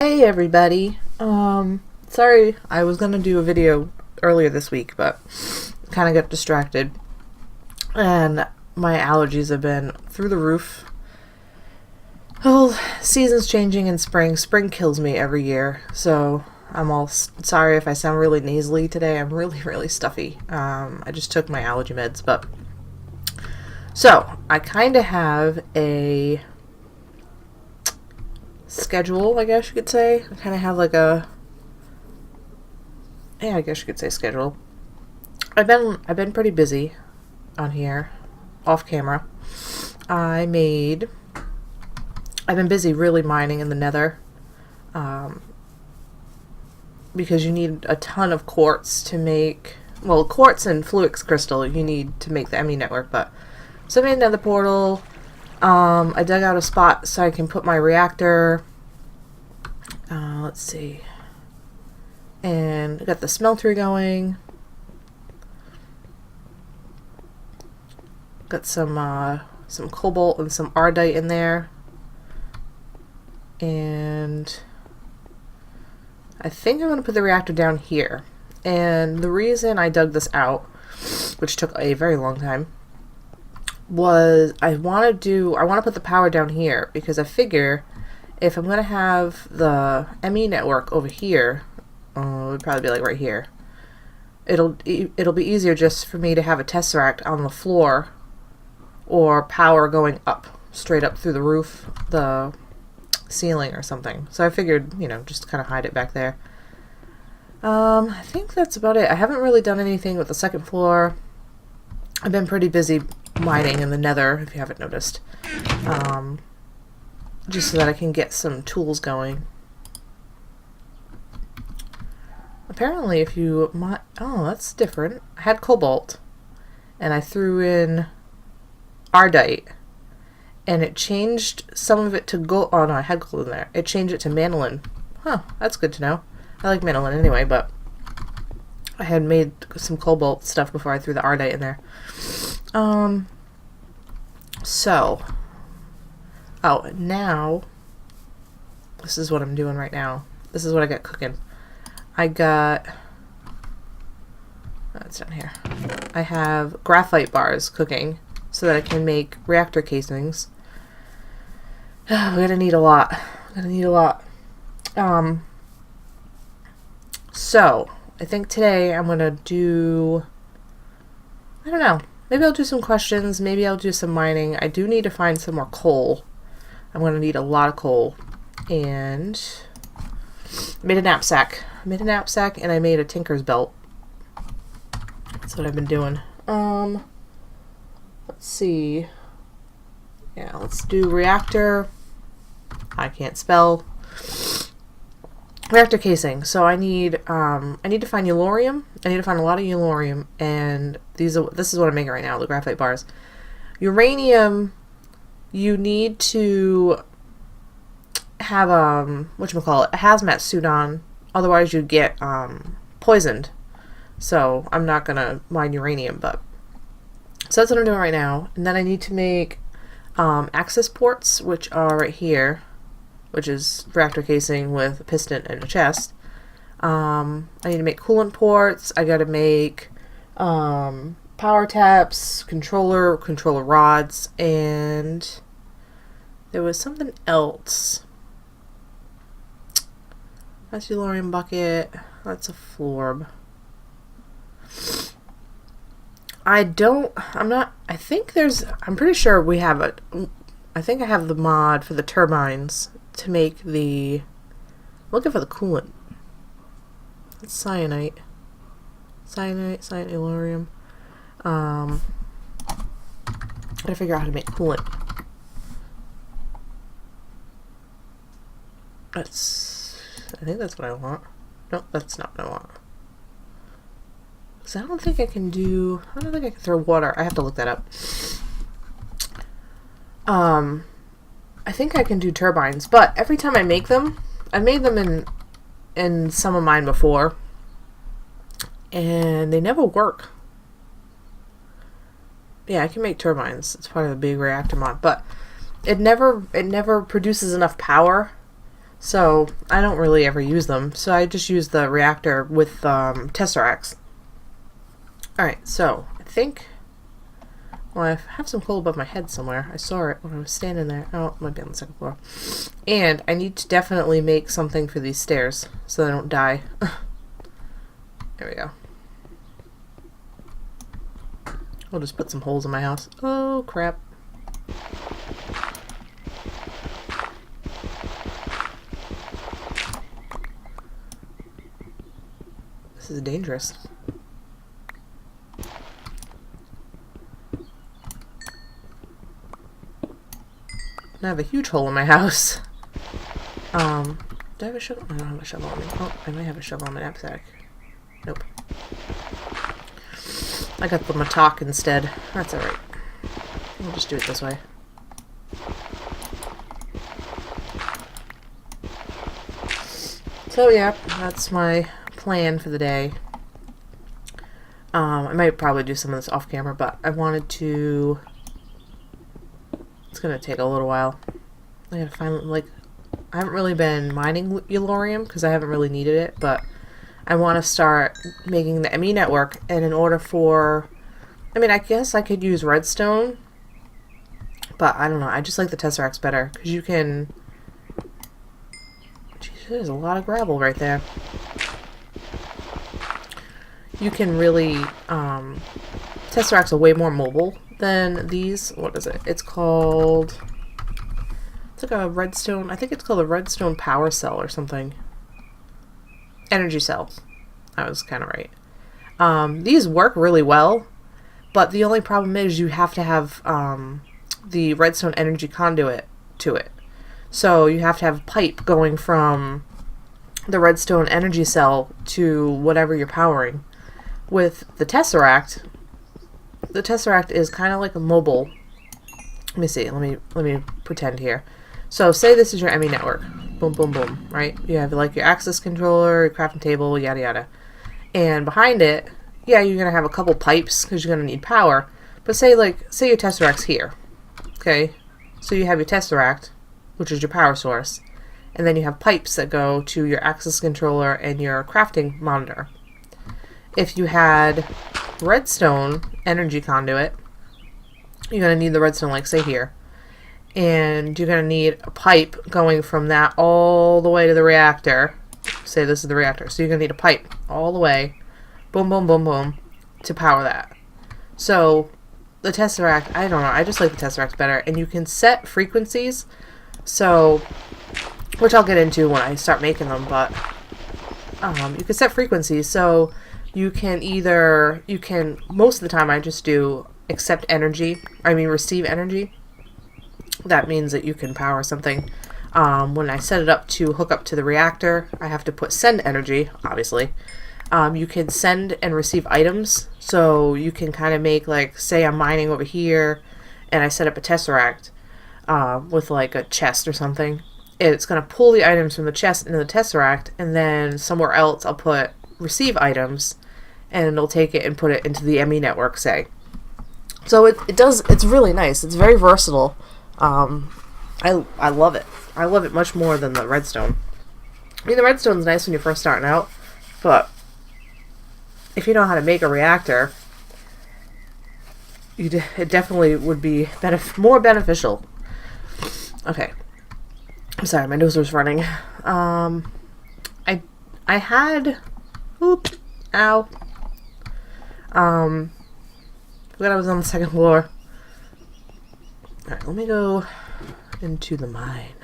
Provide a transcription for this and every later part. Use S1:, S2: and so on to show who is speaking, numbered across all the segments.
S1: Hey everybody. Sorry, I was gonna do a video earlier this week, but kind of got distracted. And my allergies have been through the roof. Oh, season's changing in spring. Spring kills me every year, so I'm all sorry if I sound really nasally today. I'm really stuffy. I just took my allergy meds, but so I kind of have a schedule, I guess you could say. I kind of have like a, yeah, I guess you could say schedule. I've been pretty busy on here, off camera. I've been busy really mining in the nether, because you need a ton of quartz to make, well, quartz and fluix crystal you need to make the ME network, but so I made another portal. I dug out a spot so I can put my reactor. Let's see. And I got the smelter going. Got some cobalt and some ardite in there. And I think I'm going to put the reactor down here. And the reason I dug this out, which took a very long time, was I want to put the power down here because I figure if I'm going to have the ME network over here, it would probably be like right here. It'll be easier just for me to have a tesseract on the floor or power going up, straight up through the roof, the ceiling or something. So I figured, just kind of hide it back there. I think that's about it. I haven't really done anything with the second floor. I've been pretty busy mining in the nether, if you haven't noticed, just so that I can get some tools going. Apparently if you oh, that's different. I had cobalt and I threw in ardite and it changed some of it to gold. Oh no, I had gold in there. It changed it to manolin. Huh, that's good to know. I like manolin anyway, but I had made some cobalt stuff before I threw the ardite in there. Now, this is what I'm doing right now. This is what I got cooking. That's down here. I have graphite bars cooking so that I can make reactor casings. We're gonna need a lot. So, I think today I'm gonna do, I don't know, maybe I'll do some questions, maybe I'll do some mining. I do need to find some more coal. I'm going to need a lot of coal. And I made a knapsack. And I made a tinker's belt. That's what I've been doing. Let's see. Yeah, let's do reactor. I can't spell. Reactor casing. So I need to find yellorium. I need to find a lot of yellorium, and this is what I'm making right now, the graphite bars. Uranium, you need to have a hazmat suit on, otherwise you get poisoned. So I'm not gonna mine uranium, but so that's what I'm doing right now. And then I need to make access ports, which are right here, which is reactor casing with a piston and a chest. I need to make coolant ports. I gotta make power taps, controller rods, and there was something else. That's the yellorium bucket. That's a florb. I'm pretty sure we have I think I have the mod for the turbines to make I'm looking for the coolant. It's cyanite, yellorium. I gotta figure out how to make coolant. I think that's what I want. No, that's not what I want. Because I don't think I can throw water. I have to look that up. I think I can do turbines, but every time I make them, I've made them in some of mine before, and they never work. Yeah, I can make turbines. It's part of the big reactor mod, but it never produces enough power So I don't really ever use them. So I just use the reactor with tesseracts. Alright, so I think... Well, I have some coal above my head somewhere. I saw it when I was standing there. Oh, it might be on the second floor. And I need to definitely make something for these stairs so they don't die. There we go. I'll just put some holes in my house. Oh, crap. This is dangerous. I have a huge hole in my house. Do I have a shovel? I don't have a shovel on me. Oh, I may have a shovel on my knapsack. Nope. I got the mattock instead. That's alright. We'll just do it this way. So yeah, that's my plan for the day. I might probably do some of this off camera, but I wanted to... It's gonna take a little while. I gotta find, like, I haven't really been mining Yellorium because I haven't really needed it, but I want to start making the ME network, and in order for... I mean, I guess I could use redstone, but I don't know. I just like the tesseracts better because you can... Jeez, there's a lot of gravel right there. You can really... Tesseracts are way more mobile than these. What is it? It's called... It's like a redstone... I think it's called a redstone power cell or something. Energy cell. I was kind of right. These work really well, but the only problem is you have to have the redstone energy conduit to it. So you have to have a pipe going from the redstone energy cell to whatever you're powering. With the tesseract is kind of like a mobile. Let me see. Let me pretend here. So say this is your ME network. Boom, boom, boom. Right? You have like your access controller, your crafting table, yada yada. And behind it, yeah, you're gonna have a couple pipes because you're gonna need power. But say your tesseract's here. Okay, so you have your tesseract, which is your power source, and then you have pipes that go to your access controller and your crafting monitor. If you had redstone energy conduit, you're going to need the redstone, like say here, and you're going to need a pipe going from that all the way to the reactor. Say this is the reactor, so you're going to need a pipe all the way, boom, boom, boom, boom, to power that. So the tesseract, I don't know, I just like the tesseract better, and you can set frequencies, so, which I'll get into when I start making them, but you can set frequencies, so you can most of the time I just do receive energy. That means that you can power something. When I set it up to hook up to the reactor, I have to put send energy, obviously. You can send and receive items, so you can kind of make, like, say I'm mining over here, and I set up a tesseract with like a chest or something. It's going to pull the items from the chest into the tesseract, and then somewhere else I'll put receive items, and it'll take it and put it into the ME network, say. So it's really nice. It's very versatile. I love it. I love it much more than the redstone. I mean, the redstone's nice when you're first starting out, but if you know how to make a reactor, it definitely would be more beneficial. Okay. I'm sorry, my nose was running. I had... Oops. Ow. Forgot I was on the second floor. Alright, let me go into the mine.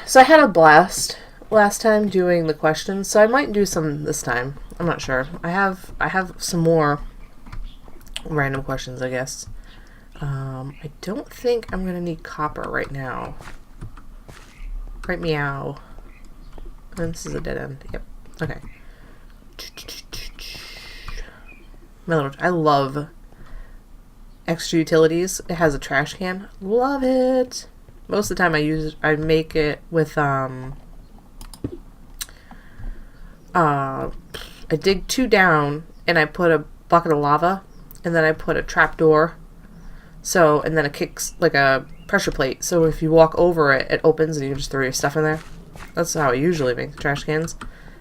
S1: So I had a blast last time doing the questions, so I might do some this time. I'm not sure. I have some more random questions, I guess. I don't think I'm gonna need copper right now. Right, meow. And this is a dead end. Yep. Okay. I love extra utilities. It has a trash can. Love it. Most of the time I make it with I dig 2 down and I put a bucket of lava, and then I put a trapdoor So, and then it kicks like a pressure plate. So if you walk over it, it opens and you can just throw your stuff in there. That's how I usually make the trash cans.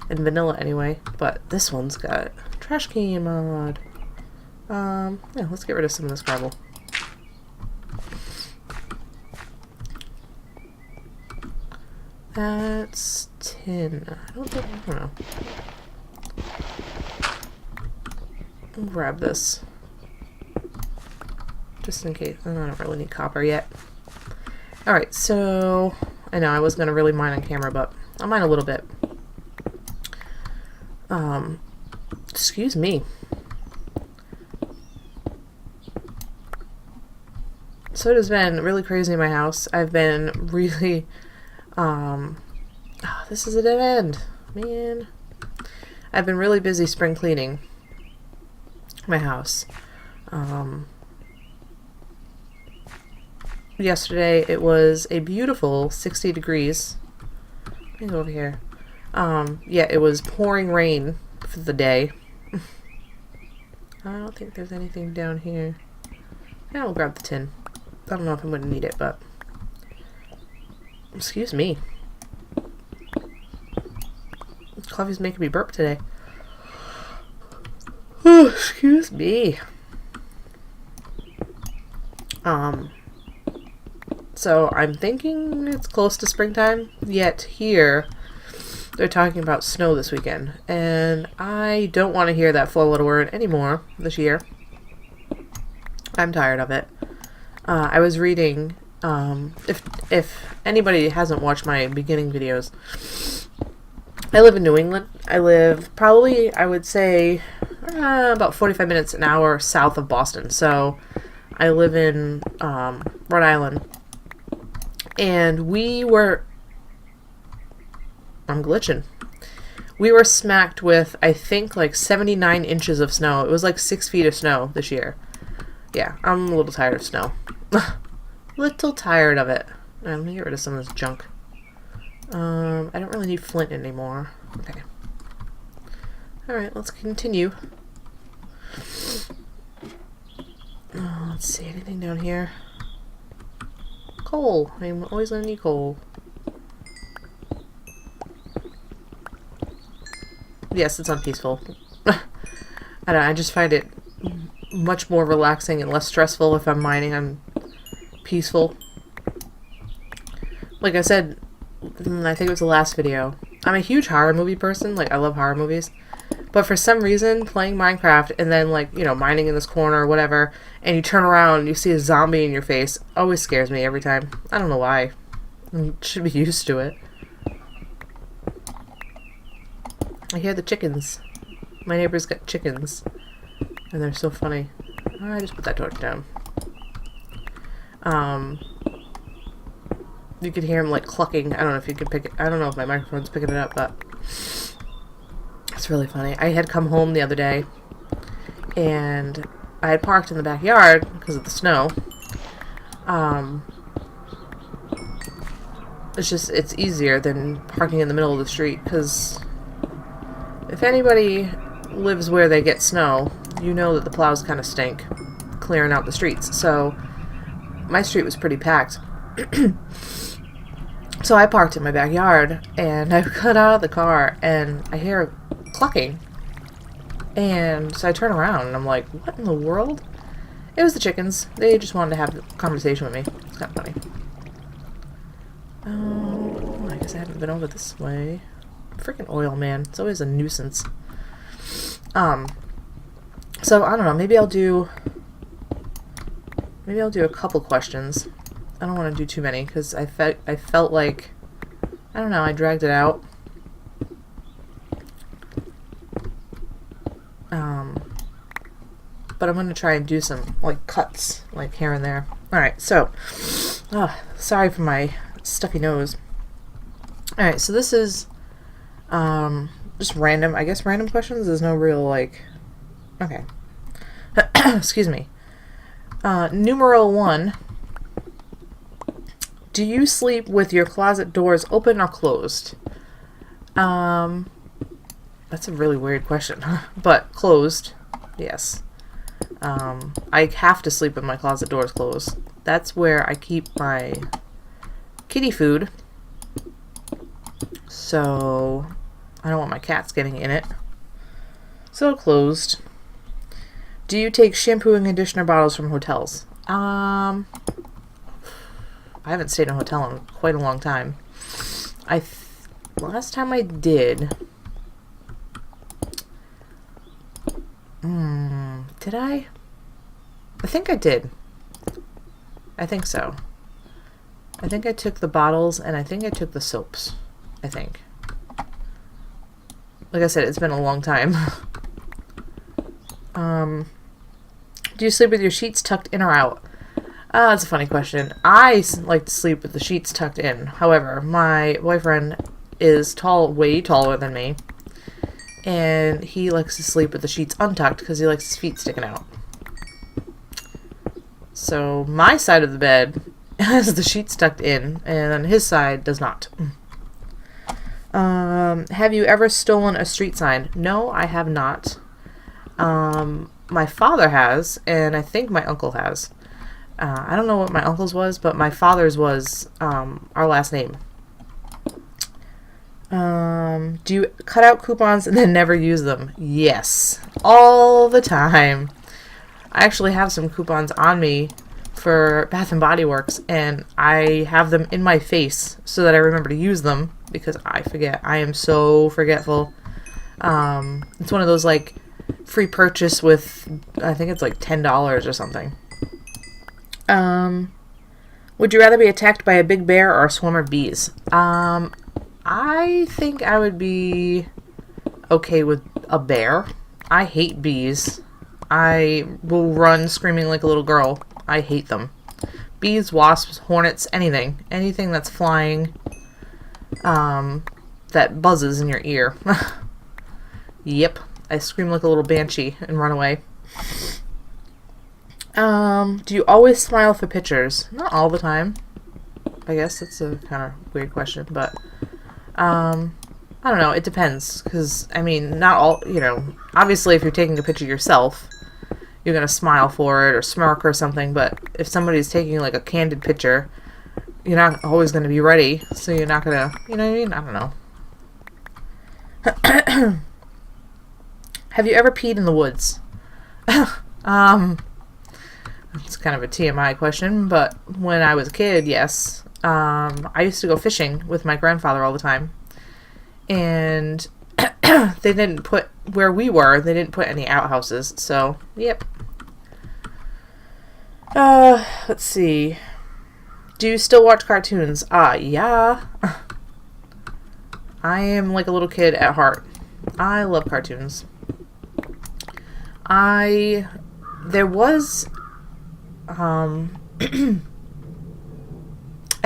S1: In vanilla anyway. But this one's got trash can mod. Yeah, let's get rid of some of this gravel. That's tin. I don't know. I'll grab this. Just in case. I don't really need copper yet. Alright, so I know I was going to really mine on camera, but I'll mine a little bit. Excuse me. So it has been really crazy in my house. I've been really, oh, this is a dead end, man. I've been really busy spring cleaning my house. Yesterday it was a beautiful 60 degrees. Let me go over here. Yeah, it was pouring rain for the day. I don't think there's anything down here. Yeah, I'll grab the tin. I don't know if I'm going to need it, but... Excuse me. Coffee's making me burp today. Oh, excuse me. So I'm thinking it's close to springtime, yet here they're talking about snow this weekend, and I don't want to hear that four-letter word anymore this year. I'm tired of it. I was reading, if anybody hasn't watched my beginning videos, I live in New England. I live probably, I would say, about 45 minutes, an hour south of Boston. So I live in Rhode Island. And we were, I'm glitching. We were smacked with, I think, like 79 inches of snow. It was like 6 feet of snow this year. Yeah, I'm a little tired of snow. Little tired of it. Right, let me get rid of some of this junk. I don't really need flint anymore. Okay. Alright, let's continue. Let's see, anything down here? Coal. I'm always gonna need coal. Yes, it's unpeaceful. I don't know, I just find it much more relaxing and less stressful if I'm mining on peaceful. Like I said, I think it was the last video, I'm a huge horror movie person. Like, I love horror movies. But for some reason, playing Minecraft and then, like, you know, mining in this corner or whatever, and you turn around and you see a zombie in your face, always scares me every time. I don't know why. I should be used to it. I hear the chickens. My neighbor's got chickens. And they're so funny. I just put that torch down. You could hear him, like, clucking. I don't know if you can pick it. I don't know if my microphone's picking it up, but it's really funny. I had come home the other day, and I had parked in the backyard because of the snow. It's easier than parking in the middle of the street, because if anybody lives where they get snow, you know that the plows kind of stink clearing out the streets. So my street was pretty packed. So I parked in my backyard, and I got out of the car, and I hear clucking. And so I turn around, and I'm like, what in the world? It was the chickens. They just wanted to have a conversation with me. It's kind of funny. I guess I haven't been over this way. Freaking oil, man. It's always a nuisance. So, I don't know. Maybe I'll do a couple questions. I don't want to do too many, because I felt like, I don't know, I dragged it out. But I'm going to try and do some, like, cuts, like, here and there. Alright, so, sorry for my stuffy nose. Alright, so this is, just random, I guess random questions. There's no real, like, okay. Excuse me. Numero 1. Do you sleep with your closet doors open or closed? That's a really weird question. But closed, yes. I have to sleep with my closet doors closed. That's where I keep my kitty food, so I don't want my cats getting in it. So closed. Do you take shampoo and conditioner bottles from hotels? I haven't stayed in a hotel in quite a long time. Last time I did. Did I? I think I did. I think so. I think I took the bottles and I think I took the soaps. I think. Like I said, it's been a long time. Do you sleep with your sheets tucked in or out? That's a funny question. I like to sleep with the sheets tucked in. However, my boyfriend is tall, way taller than me. And he likes to sleep with the sheets untucked because he likes his feet sticking out. So my side of the bed has the sheets tucked in, and his side does not. Have you ever stolen a street sign? No, I have not. My father has, and I think my uncle has. I don't know what my uncle's was, but my father's was our last name. Do you cut out coupons and then never use them? Yes, all the time. I actually have some coupons on me for Bath and Body Works, and I have them in my face so that I remember to use them because I forget. I am so forgetful. It's one of those like free purchase with, I think it's like $10 or something. Would you rather be attacked by a big bear or a swarm of bees? I think I would be okay with a bear. I hate bees. I will run screaming like a little girl. I hate them. Bees, wasps, hornets, anything. Anything that's flying, that buzzes in your ear. Yep. I scream like a little banshee and run away. Do you always smile for pictures? Not all the time. I guess that's a kind of weird question, but I don't know. It depends, because I mean, not all. Obviously, if you're taking a picture yourself, you're gonna smile for it or smirk or something. But if somebody's taking like a candid picture, you're not always gonna be ready, so you're not gonna. You know what I mean? I don't know. Have you ever peed in the woods? It's kind of a TMI question, but when I was a kid, yes. I used to go fishing with my grandfather all the time. And they didn't put, where we were, they didn't put any outhouses. So, yep. Let's see. Do you still watch cartoons? Yeah. I am like a little kid at heart. I love cartoons. There was, I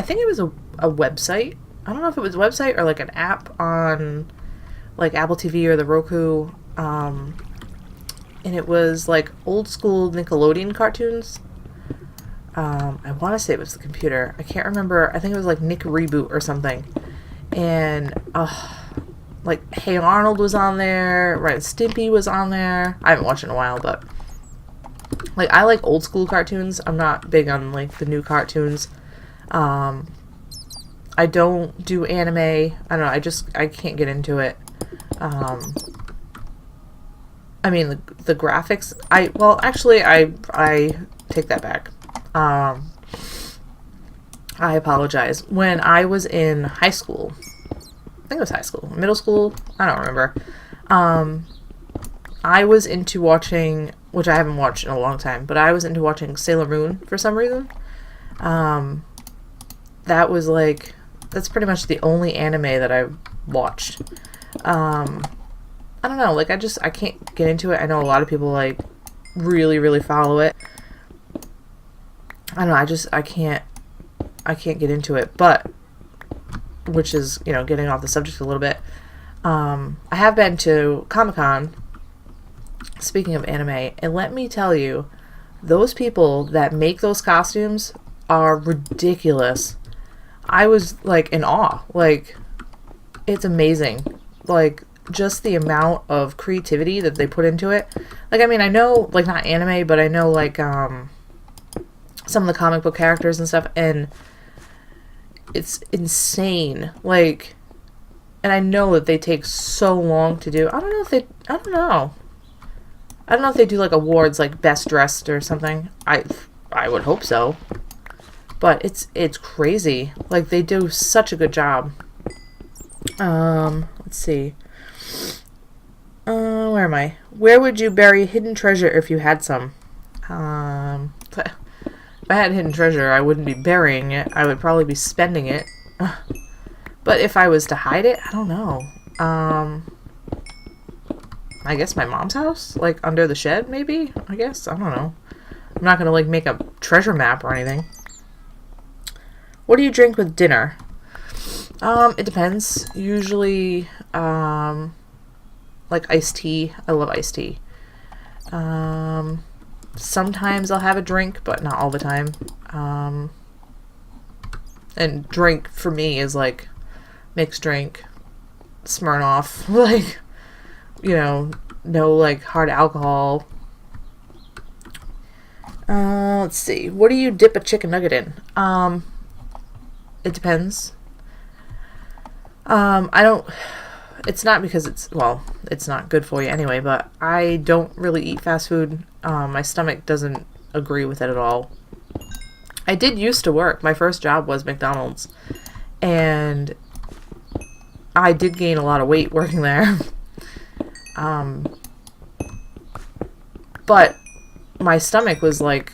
S1: think it was a website. I don't know if it was a website or like an app on like Apple TV or the Roku. And it was like old school Nickelodeon cartoons. I want to say it was the computer. I can't remember. I think it was like Nick Reboot or something. And, like Hey Arnold was on there. Ren and Stimpy was on there. I haven't watched it in a while, but like I like old school cartoons. I'm not big on like the new cartoons. I don't do anime. I don't know. I can't get into it. I mean the graphics. I take that back. I apologize. When I was in high school, I think it was high school, middle school, I don't remember. I was into watching, which I haven't watched in a long time, but I was into watching Sailor Moon for some reason. That was like, that's pretty much the only anime that I watched. I don't know, like I can't get into it. I know a lot of people like really, really follow it. I don't know, I can't get into it, but, which is, getting off the subject a little bit. I have been to Comic-Con, speaking of anime, and let me tell you, those people that make those costumes are ridiculous. I was, like, in awe. Like, it's amazing. Like, just the amount of creativity that they put into it. Like, I mean, I know, like, not anime, but I know, like, some of the comic book characters and stuff, and it's insane. Like, and I know that they take so long to do. I don't know. I don't know if they do, like, awards, like, best dressed or something. I would hope so. But it's crazy. Like, they do such a good job. Let's see. Where am I? Where would you bury hidden treasure if you had some? If I had hidden treasure, I wouldn't be burying it. I would probably be spending it. But if I was to hide it, I don't know. I guess my mom's house? Like, under the shed, maybe? I guess? I don't know. I'm not gonna, like, make a treasure map or anything. What do you drink with dinner? It depends. Usually, like iced tea. I love iced tea. Sometimes I'll have a drink, but not all the time. And drink for me is like mixed drink, Smirnoff, like, you know, no like hard alcohol. Let's see. What do you dip a chicken nugget in? It depends. I don't, it's not because it's not good for you anyway, but I don't really eat fast food. My stomach doesn't agree with it at all. I did used to work. My first job was McDonald's, and I did gain a lot of weight working there. But my stomach was like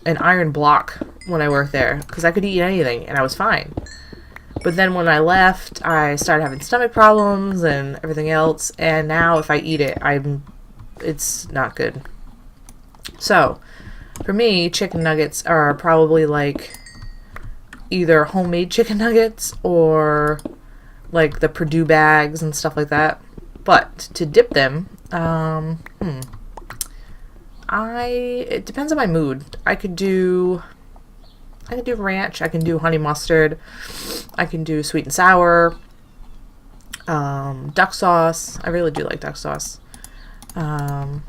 S1: an iron block when I worked there, because I could eat anything and I was fine. But then when I left, I started having stomach problems and everything else, and now if I eat it, it's not good. So, for me, chicken nuggets are probably like either homemade chicken nuggets or like the Purdue bags and stuff like that. But to dip them, it depends on my mood. I could do ranch, I can do honey mustard, I can do sweet and sour, duck sauce. I really do like duck sauce. That's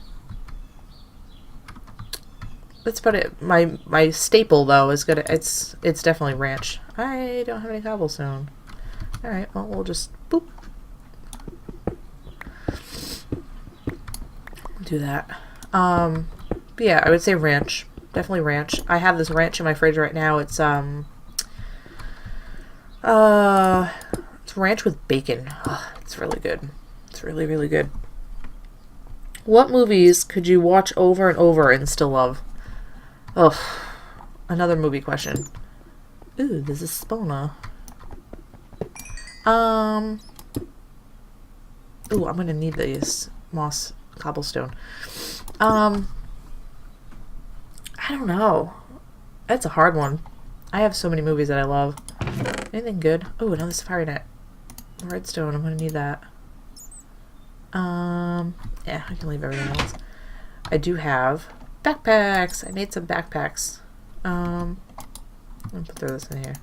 S1: about it. My staple though is it's definitely ranch. I don't have any cobblestone. Alright, well we'll just boop. Do that. But yeah, I would say ranch. Definitely ranch. I have this ranch in my fridge right now. It's ranch with bacon. Oh, it's really good. It's really, really good. What movies could you watch over and over and still love? Oh, another movie question. Ooh, there's a spawner. Ooh, I'm gonna need these moss cobblestone. I don't know. That's a hard one. I have so many movies that I love. Anything good? Oh, another safari net. Redstone, I'm gonna need that. Yeah, I can leave everything else. I do have backpacks. I made some backpacks. I'm gonna throw this in here.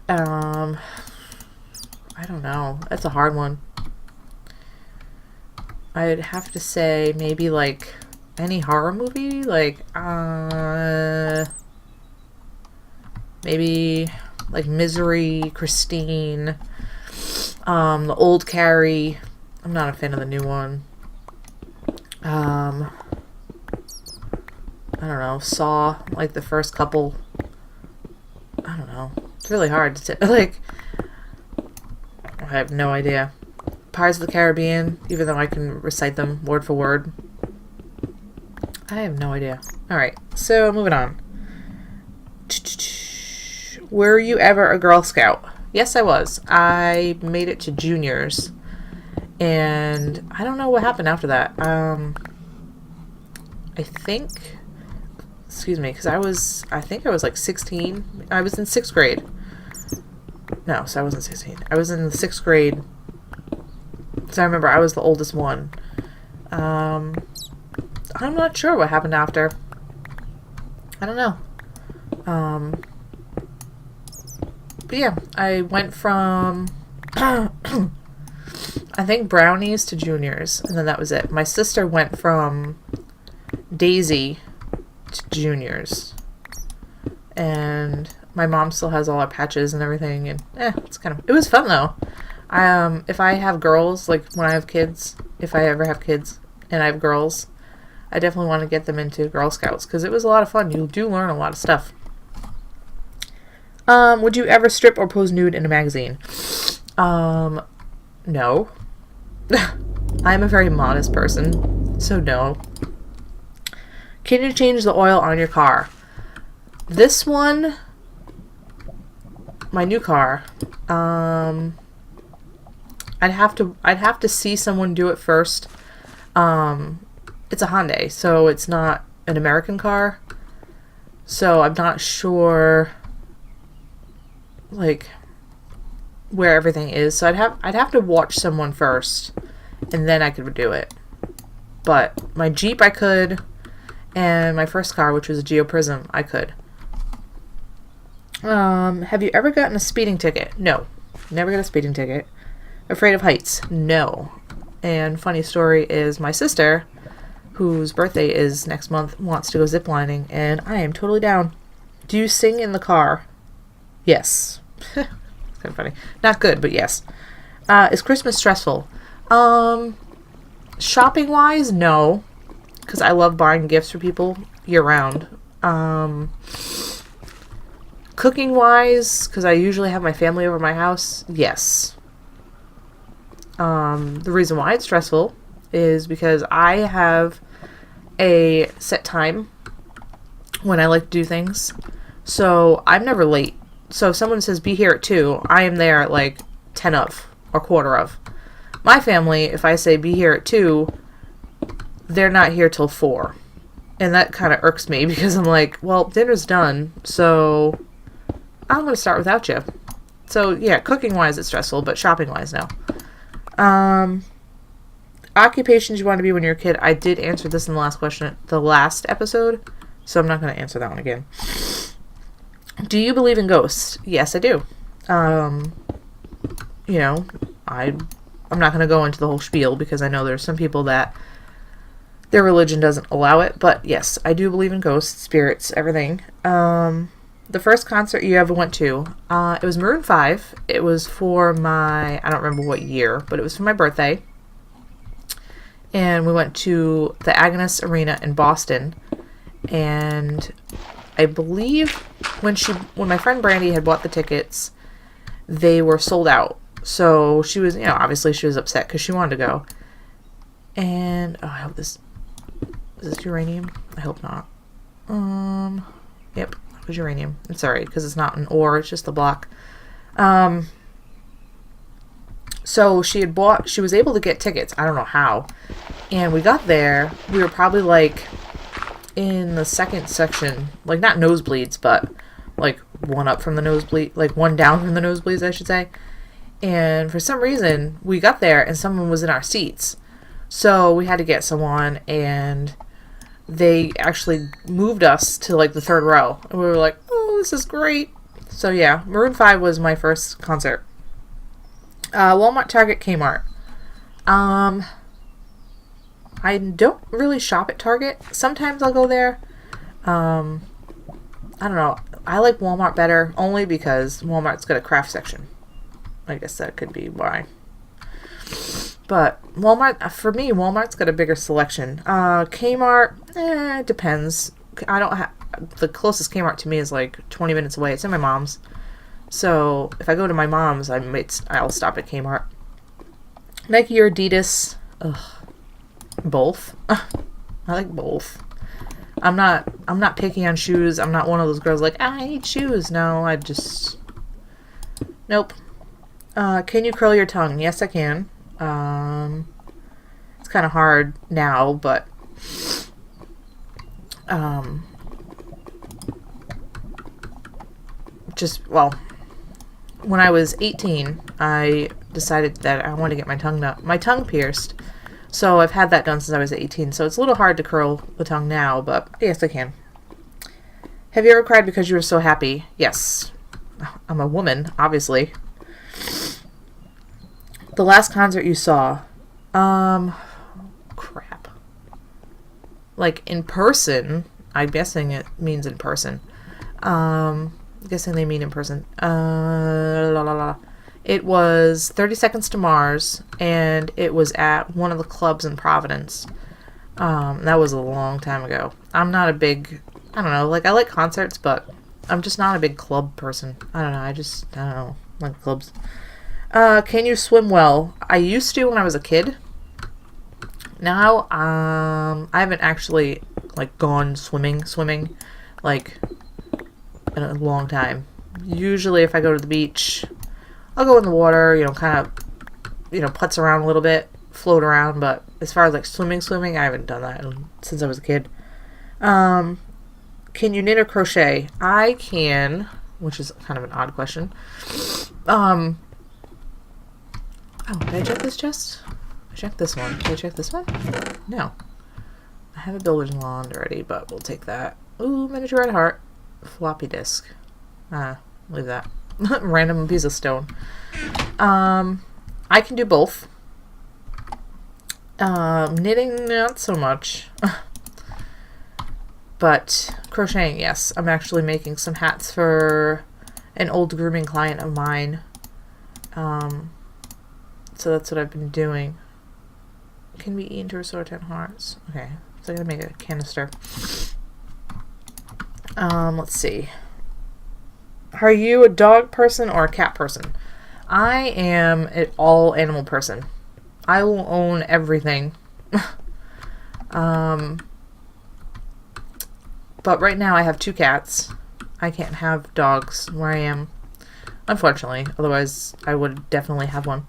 S1: I don't know. That's a hard one. I'd have to say maybe like any horror movie, like maybe like Misery, Christine, the old Carrie. I'm not a fan of the new one. I don't know, Saw, like the first couple. I don't know. It's really hard to like. I have no idea. Pirates of the Caribbean, even though I can recite them word for word. I have no idea. Alright, so moving on. Were you ever a Girl Scout? Yes, I was. I made it to juniors. And I don't know what happened after that. I think... Excuse me, because I think I was like 16. I was in 6th grade. No, so I wasn't 16. I was in the 6th grade. So I remember I was the oldest one. I'm not sure what happened after. I don't know. yeah, I went from I think brownies to juniors, and then that was it. My sister went from Daisy to juniors, and my mom still has all our patches and everything, and it was fun though. If I have girls, like when I have kids, if I ever have kids and I have girls, I definitely want to get them into Girl Scouts because it was a lot of fun. You do learn a lot of stuff. Would you ever strip or pose nude in a magazine? No. I'm a very modest person, so no. Can you change the oil on your car? This one, my new car, I'd have to see someone do it first. It's a Hyundai, so it's not an American car. So I'm not sure like where everything is. So I'd have to watch someone first and then I could do it. But my Jeep I could, and my first car, which was a Geo Prism, I could. Have you ever gotten a speeding ticket? No. Never got a speeding ticket. Afraid of heights? No. And funny story is my sister, whose birthday is next month, wants to go ziplining, and I am totally down. Do you sing in the car? Yes. It's kind of funny. Not good, but yes. Is Christmas stressful? Shopping wise, no. Because I love buying gifts for people year round. Cooking wise, because I usually have my family over my house, yes. The reason why it's stressful is because I have a set time when I like to do things. So I'm never late. So if someone says be here at 2, I am there at like 10 of or quarter of. My family, if I say be here at 2, they're not here till 4. And that kind of irks me because I'm like, well, dinner's done, so I'm going to start without you. So yeah, cooking wise it's stressful, but shopping wise no. Occupations you want to be when you're a kid. I did answer this in the last episode, so I'm not going to answer that one again. Do you believe in ghosts? Yes, I do. You know, I'm not going to go into the whole spiel because I know there's some people that their religion doesn't allow it, but yes, I do believe in ghosts, spirits, everything. The first concert you ever went to, it was Maroon 5. It was for I don't remember what year, but it was for my birthday. And we went to the Agnes Arena in Boston. And I believe when my friend Brandy had bought the tickets, they were sold out. So she was, obviously she was upset because she wanted to go. And, I hope is this uranium? I hope not. Yep. Was uranium. I'm sorry, because it's not an ore, it's just a block. So she was able to get tickets. I don't know how. And we got there. We were probably like in the second section, like not nosebleeds, but like one up from the nosebleed, like one down from the nosebleeds, I should say. And for some reason, we got there and someone was in our seats. So we had to get someone, and they actually moved us to like the third row, and we were like, oh, this is great. So yeah, Maroon 5 was my first concert. Walmart, Target, Kmart. I don't really shop at Target. Sometimes I'll go there. I don't know. I like Walmart better only because Walmart's got a craft section. I guess that could be why. But Walmart, for me, Walmart's got a bigger selection. Kmart, it depends. I don't have, the closest Kmart to me is like 20 minutes away. It's in my mom's. So if I go to my mom's, I'll stop at Kmart. Nike or Adidas? Ugh. Both. I like both. I'm not picky on shoes. I'm not one of those girls like, I hate shoes. No, nope. Can you curl your tongue? Yes, I can. It's kind of hard now, but when I was 18, I decided that I wanted to get my tongue pierced. So I've had that done since I was 18. So it's a little hard to curl the tongue now, but yes, I can. Have you ever cried because you were so happy? Yes. I'm a woman, obviously. The last concert you saw. Crap. Like, in person. I'm guessing it means in person. Guessing they mean in person. It was 30 Seconds to Mars, and it was at one of the clubs in Providence. That was a long time ago. I'm not a big, I don't know, like, I like concerts, but I'm just not a big club person. I don't know, I don't know, like clubs. Can you swim well? I used to when I was a kid. Now, I haven't actually, like, gone swimming, like, in a long time. Usually if I go to the beach, I'll go in the water, you know, kind of, you know, putz around a little bit, float around, but as far as, like, swimming, I haven't done that since I was a kid. Can you knit or crochet? I can, which is kind of an odd question. Oh, did I check this chest? I checked this one. Did I check this one? No. I have a builder's wand already, but we'll take that. Ooh, miniature red heart. Floppy disk. Leave that. Random piece of stone. I can do both. Knitting, not so much. But crocheting, yes. I'm actually making some hats for an old grooming client of mine. So that's what I've been doing. Can we eat to restore 10 hearts? Okay, so I'm gonna make a canister. Let's see. Are you a dog person or a cat person? I am an all animal person. I will own everything. But right now I have 2 cats. I can't have dogs where I am, unfortunately. Otherwise, I would definitely have one.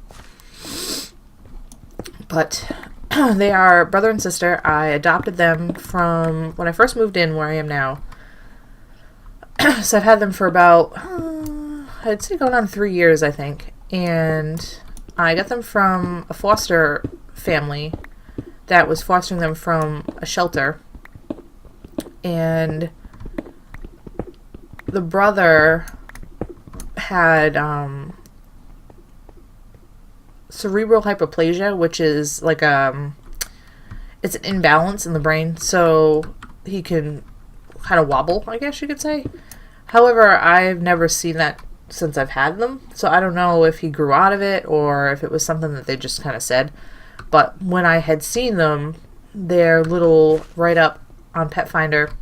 S1: But they are brother and sister. I adopted them from when I first moved in where I am now. So I've had them for about, I'd say going on 3 years, I think. And I got them from a foster family that was fostering them from a shelter. And the brother had cerebral hypoplasia, which is like it's an imbalance in the brain, so he can kind of wobble, I guess you could say. However, I've never seen that since I've had them, so I don't know if he grew out of it or if it was something that they just kind of said. But when I had seen them, their little write-up on Pet Finder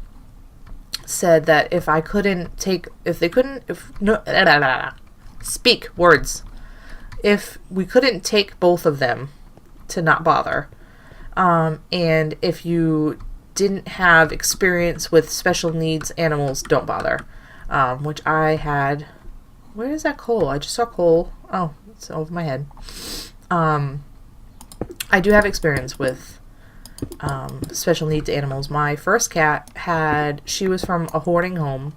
S1: said that if we couldn't take both of them, to not bother, and if you didn't have experience with special needs animals, don't bother, which I had. Where is that coal? I just saw coal. Oh, it's over my head. I do have experience with special needs animals. My first cat she was from a hoarding home,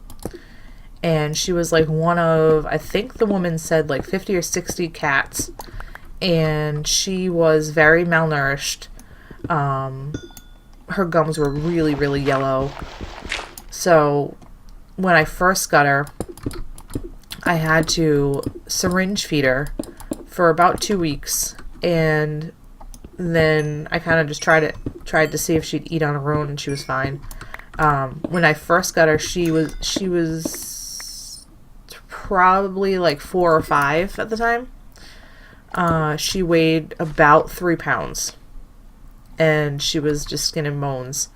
S1: and she was like one of, I think the woman said like 50 or 60 cats, and she was very malnourished. Her gums were really, really yellow. So when I first got her, I had to syringe feed her for about 2 weeks, and then I kind of just tried to see if she'd eat on her own, and she was fine. When I first got her, she was probably like 4 or 5 at the time. She weighed about 3 pounds, and she was just skin and bones.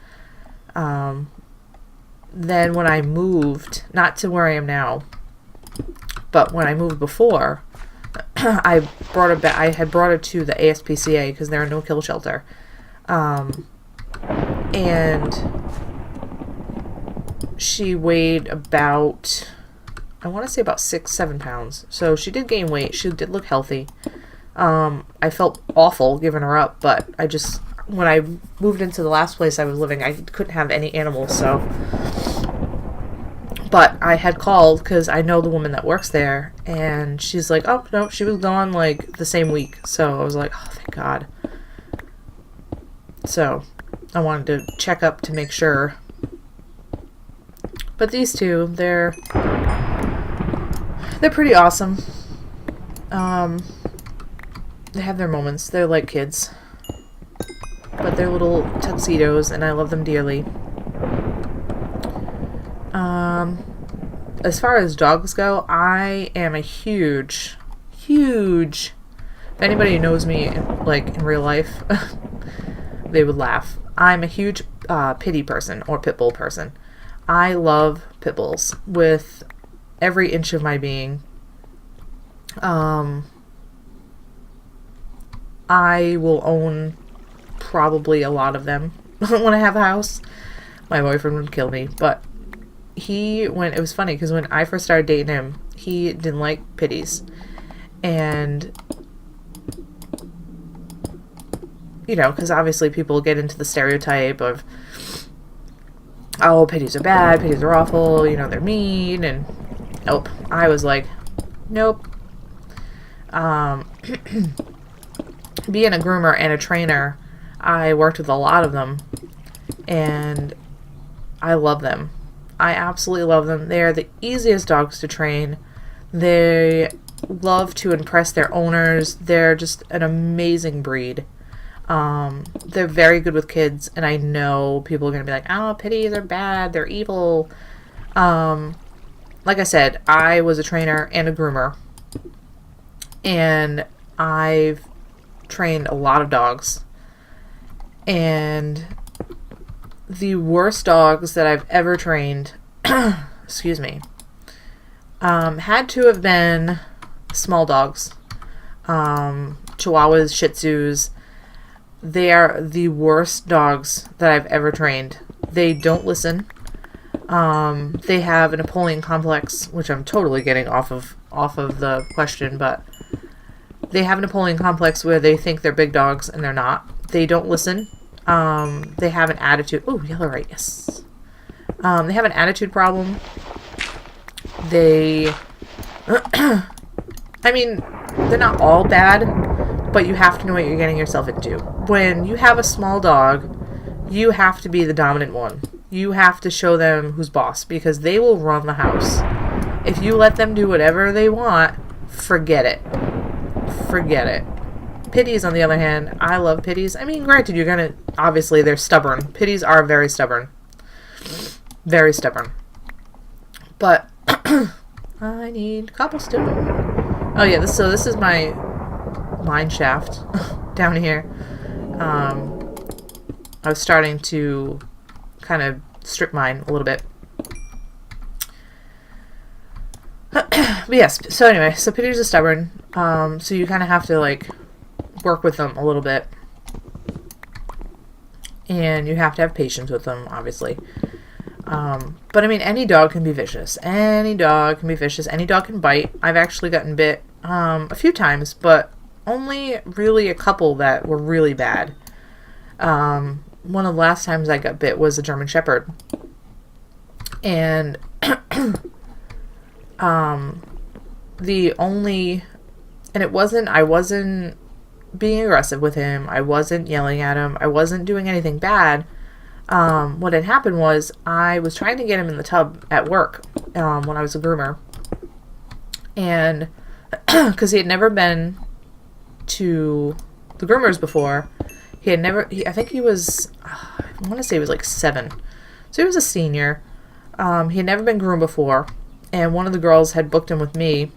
S1: Then when I moved, not to where I am now, but when I moved before, I had brought her to the ASPCA because they're a no-kill shelter. And she weighed about, I want to say about 6-7 pounds. So she did gain weight. She did look healthy. I felt awful giving her up, but when I moved into the last place I was living, I couldn't have any animals, so. But I had called because I know the woman that works there, and she's like, oh, no, she was gone like the same week. So I was like, oh, thank God. So I wanted to check up to make sure. But these two, They're pretty awesome. They have their moments. They're like kids. But they're little tuxedos, and I love them dearly. As far as dogs go, I am a huge... If anybody who knows me, like, in real life, they would laugh. I'm a huge pitty person, or pit bull person. I love pit bulls with every inch of my being. I will own probably a lot of them when I have a house. My boyfriend would kill me, but it was funny because when I first started dating him, he didn't like pitties. And, you know, because obviously people get into the stereotype of, oh, pitties are bad, pitties are awful, you know, they're mean, and nope. I was like, nope. Being a groomer and a trainer, I worked with a lot of them, and I love them. I absolutely love them. They are the easiest dogs to train. They love to impress their owners. They're just an amazing breed. They're very good with kids, and I know people are going to be like, oh, pitties are bad, they're evil. Like I said, I was a trainer and a groomer, and I've trained a lot of dogs. And the worst dogs that I've ever trained, excuse me, had to have been small dogs. Chihuahuas, Shih Tzus. They are the worst dogs that I've ever trained. They don't listen. They have a Napoleon complex, which I'm totally getting off of the question, but they have a Napoleon complex where they think they're big dogs and they're not. They don't listen. They have an attitude. Oh, yellow right, yes. They have an attitude problem. They, I mean, they're not all bad, but you have to know what you're getting yourself into. When you have a small dog, you have to be the dominant one. You have to show them who's boss, because they will run the house. If you let them do whatever they want, forget it. Forget it. Pitties, on the other hand, I love pitties. I mean, granted, obviously, they're stubborn. Pitties are very stubborn. Very stubborn. But, I need cobblestone. Oh, yeah, this is my mine shaft down here. I was starting to kind of strip mine a little bit. But yes, so anyway, so pitties are stubborn. So you kind of have to, like, work with them a little bit. And you have to have patience with them, obviously. But I mean, any dog can be vicious. Any dog can be vicious. Any dog can bite. I've actually gotten bit a few times, but only really a couple that were really bad. One of the last times I got bit was a German Shepherd. And I wasn't being aggressive with him. I wasn't yelling at him. I wasn't doing anything bad. What had happened was I was trying to get him in the tub at work when I was a groomer. And because he had never been to the groomers before, I think he was, I want to say he was like 7. So he was a senior. He had never been groomed before. And one of the girls had booked him with me.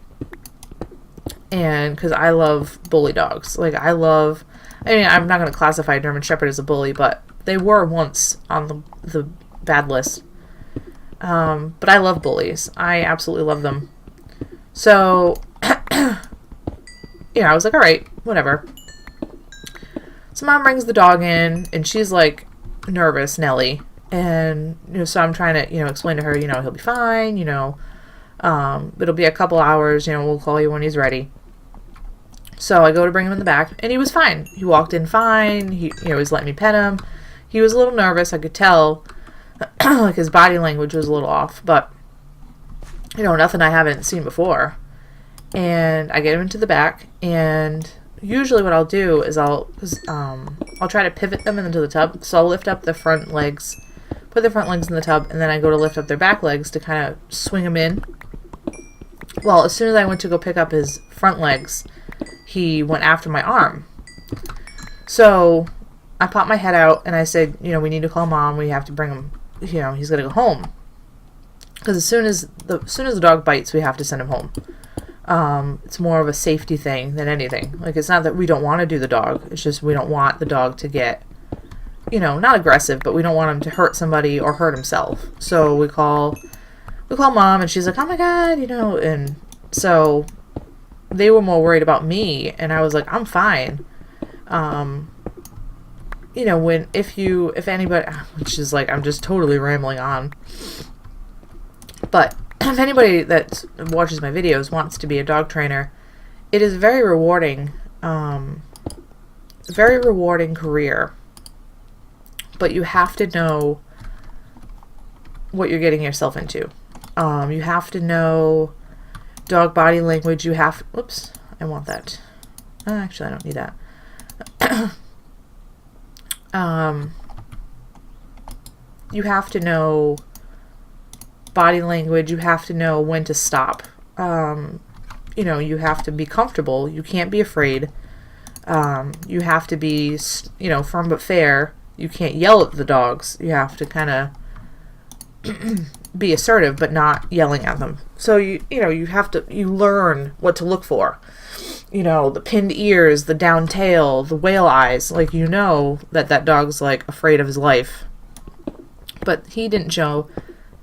S1: And because I love bully dogs. Like, I'm not going to classify a German Shepherd as a bully, but they were once on the bad list. But I love bullies. I absolutely love them. So, I was like, all right, whatever. So Mom brings the dog in, and she's, like, nervous, Nellie. And, so I'm trying to, explain to her, he'll be fine, it'll be a couple hours, we'll call you when he's ready. So I go to bring him in the back, and he was fine. He walked in fine. He was letting me pet him. He was a little nervous. I could tell, like, his body language was a little off, but, nothing I haven't seen before. And I get him into the back, and usually what I'll do is I'll try to pivot them into the tub. So I'll lift up the front legs, put the front legs in the tub, and then I go to lift up their back legs to kind of swing them in. Well, as soon as I went to go pick up his front legs, he went after my arm. So I popped my head out and I said, you know, we need to call mom. We have to bring him, you know, he's going to go home. Because as soon as the dog bites, we have to send him home. It's more of a safety thing than anything. Like, it's not that we don't want to do the dog. It's just we don't want the dog to get, you know, not aggressive, but we don't want him to hurt somebody or hurt himself. So we call mom, and she's like, oh my God, you know, and so they were more worried about me, and I was like, I'm fine. You know, if anybody, which is like, I'm just totally rambling on, but if anybody that watches my videos wants to be a dog trainer, it is very rewarding career, but you have to know what you're getting yourself into. You have to know dog body language. Whoops, I want that. Actually, I don't need that. You have to know body language. You have to know when to stop. You know, you have to be comfortable. You can't be afraid. You have to be, you know, firm but fair. You can't yell at the dogs. You have to kind of be assertive, but not yelling at them. So you learn what to look for. You know, the pinned ears, the down tail, the whale eyes. Like, you know that dog's like afraid of his life. But he didn't show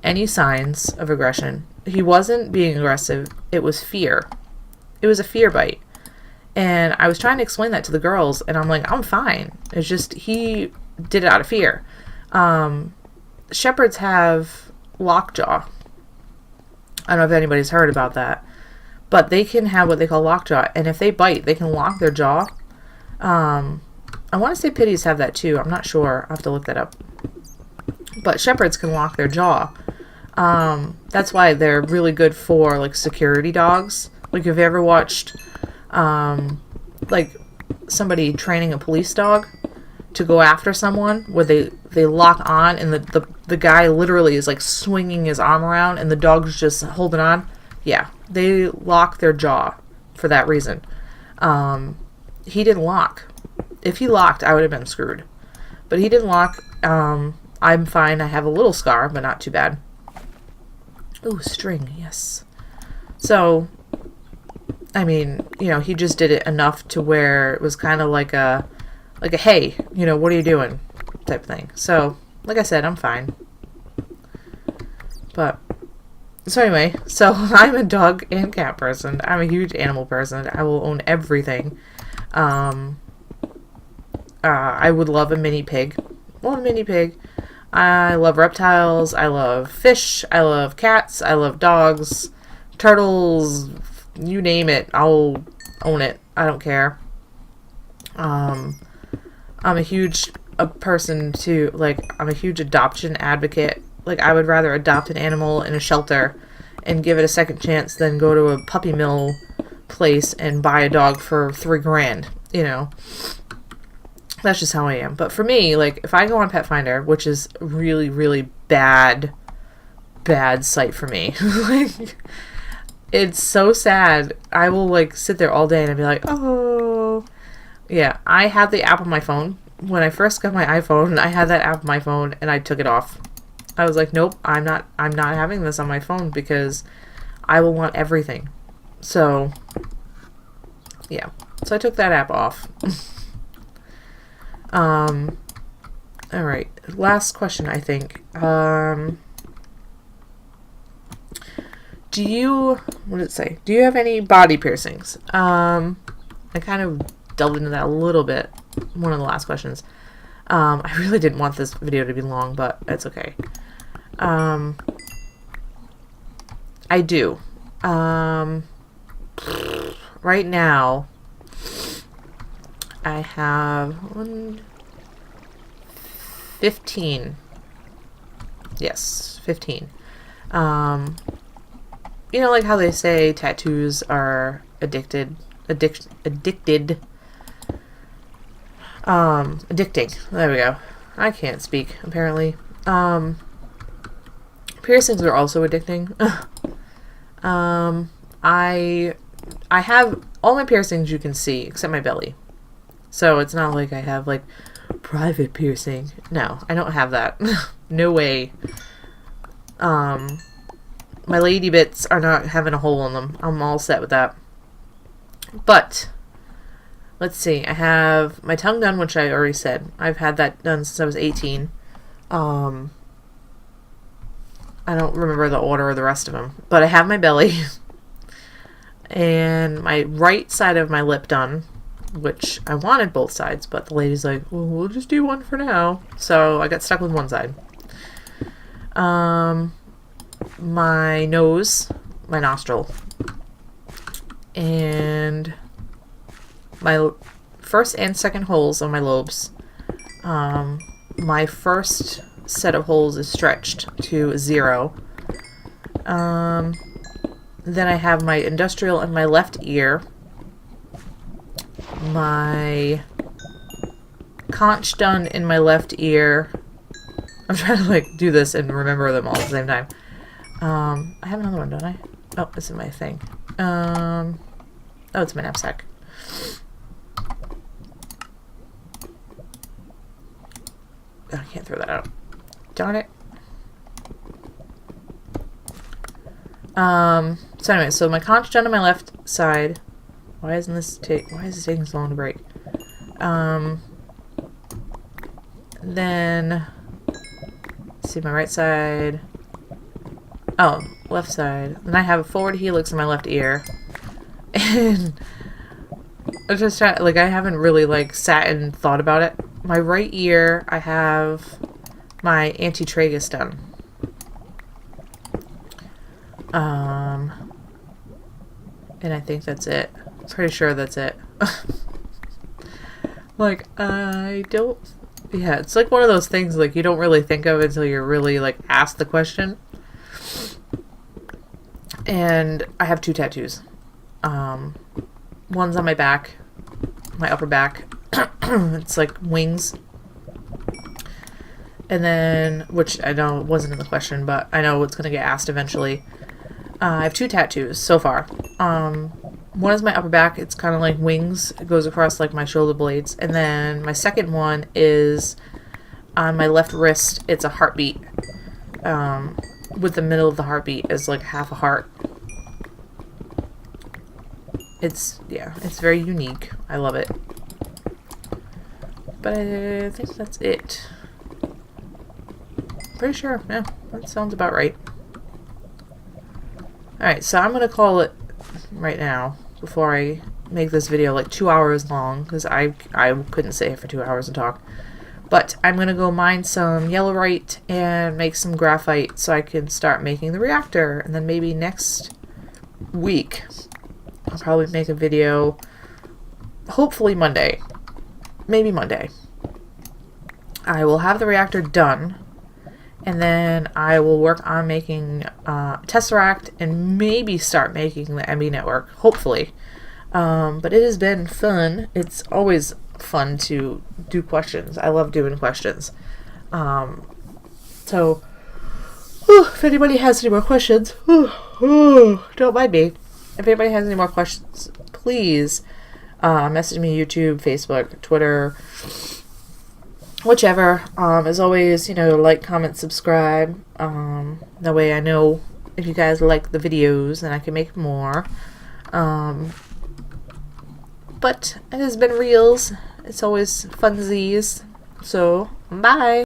S1: any signs of aggression. He wasn't being aggressive. It was fear. It was a fear bite. And I was trying to explain that to the girls, and I'm like, I'm fine. It's just he did it out of fear. Shepherds have lockjaw. I don't know if anybody's heard about that. But they can have what they call lockjaw. And if they bite, they can lock their jaw. I want to say pitties have that too. I'm not sure. I'll have to look that up. But shepherds can lock their jaw. That's why they're really good for like security dogs. Like, have you ever watched like somebody training a police dog to go after someone, where they lock on and the guy literally is like swinging his arm around and the dog's just holding on? Yeah, they lock their jaw for that reason. He didn't lock. If he locked, I would have been screwed. But he didn't lock. I'm fine. I have a little scar, but not too bad. Ooh, string, yes. So, I mean, you know, he just did it enough to where it was kind of like a hey, you know, what are you doing type thing. So, like I said, I'm fine. But, so anyway, so I'm a dog and cat person. I'm a huge animal person. I will own everything. I would love a mini pig. Love a mini pig. I love reptiles. I love fish. I love cats. I love dogs, turtles, you name it. I'll own it. I don't care. I'm a huge person to, like, I'm a huge adoption advocate. Like, I would rather adopt an animal in a shelter and give it a second chance than go to a puppy mill place and buy a dog for $3,000, you know. That's just how I am. But for me, like, if I go on Pet Finder, which is really, really bad site for me, like, it's so sad. I will, like, sit there all day and I'll be like, oh, yeah. I had the app on my phone. When I first got my iPhone, I had that app on my phone and I took it off. I was like, nope, I'm not having this on my phone because I will want everything. So, yeah. So I took that app off. All right. Last question, I think. What did it say? Do you have any body piercings? I kind of delved into that a little bit. One of the last questions. I really didn't want this video to be long, but it's okay. I do. Right now, I have 15. Yes, 15. You know, like how they say tattoos are addicting. There we go. I can't speak, apparently. Piercings are also addicting. I have all my piercings you can see except my belly. So it's not like I have like private piercing. No, I don't have that. No way. My lady bits are not having a hole in them. I'm all set with that. But let's see. I have my tongue done, which I already said. I've had that done since I was 18. I don't remember the order of the rest of them, but I have my belly and my right side of my lip done, which I wanted both sides, but the lady's like, well, we'll just do one for now. So I got stuck with one side. My nose, my nostril, and my first and second holes on my lobes. My first set of holes is stretched to 0. Then I have my industrial in my left ear, my conch done in my left ear. I'm trying to like do this and remember them all at the same time. I have another one, don't I? Oh, it's in my thing. Oh, it's my knapsack. Oh, I can't throw that out. Darn it. So anyway, so my conch done on my left side. Why is this taking so long to break? Then let's see, my right side. Oh, left side. Then I have a forward helix in my left ear. And I'm just trying, like, I haven't really like sat and thought about it. My right ear, I have my antitragus done. And I think that's it. Pretty sure that's it. Like, I don't... Yeah, it's like one of those things, like, you don't really think of until you're really, like, asked the question. And I have 2 tattoos. One's on my back, my upper back. It's like wings. And then, which I know wasn't in the question, but I know it's going to get asked eventually. I have 2 tattoos so far. One is my upper back. It's kind of like wings. It goes across like my shoulder blades. And then my second one is on my left wrist. It's a heartbeat. With the middle of the heartbeat is like half a heart. It's very unique. I love it. But I think that's it. Pretty sure. Yeah, that sounds about right. Alright, so I'm going to call it right now before I make this video like 2 hours long, because I couldn't sit here for 2 hours and talk. But I'm going to go mine some yellowite and make some graphite so I can start making the reactor. And then maybe next week I'll probably make a video, hopefully Monday. Maybe Monday. I will have the reactor done. And then I will work on making Tesseract and maybe start making the MB network, hopefully. But it has been fun. It's always fun to do questions. I love doing questions. So, if anybody has any more questions, don't mind me. If anybody has any more questions, please message me YouTube, Facebook, Twitter, whichever. As always, you know, like, comment, subscribe. That way I know if you guys like the videos and I can make more. But it has been reals. It's always funsies. So, bye!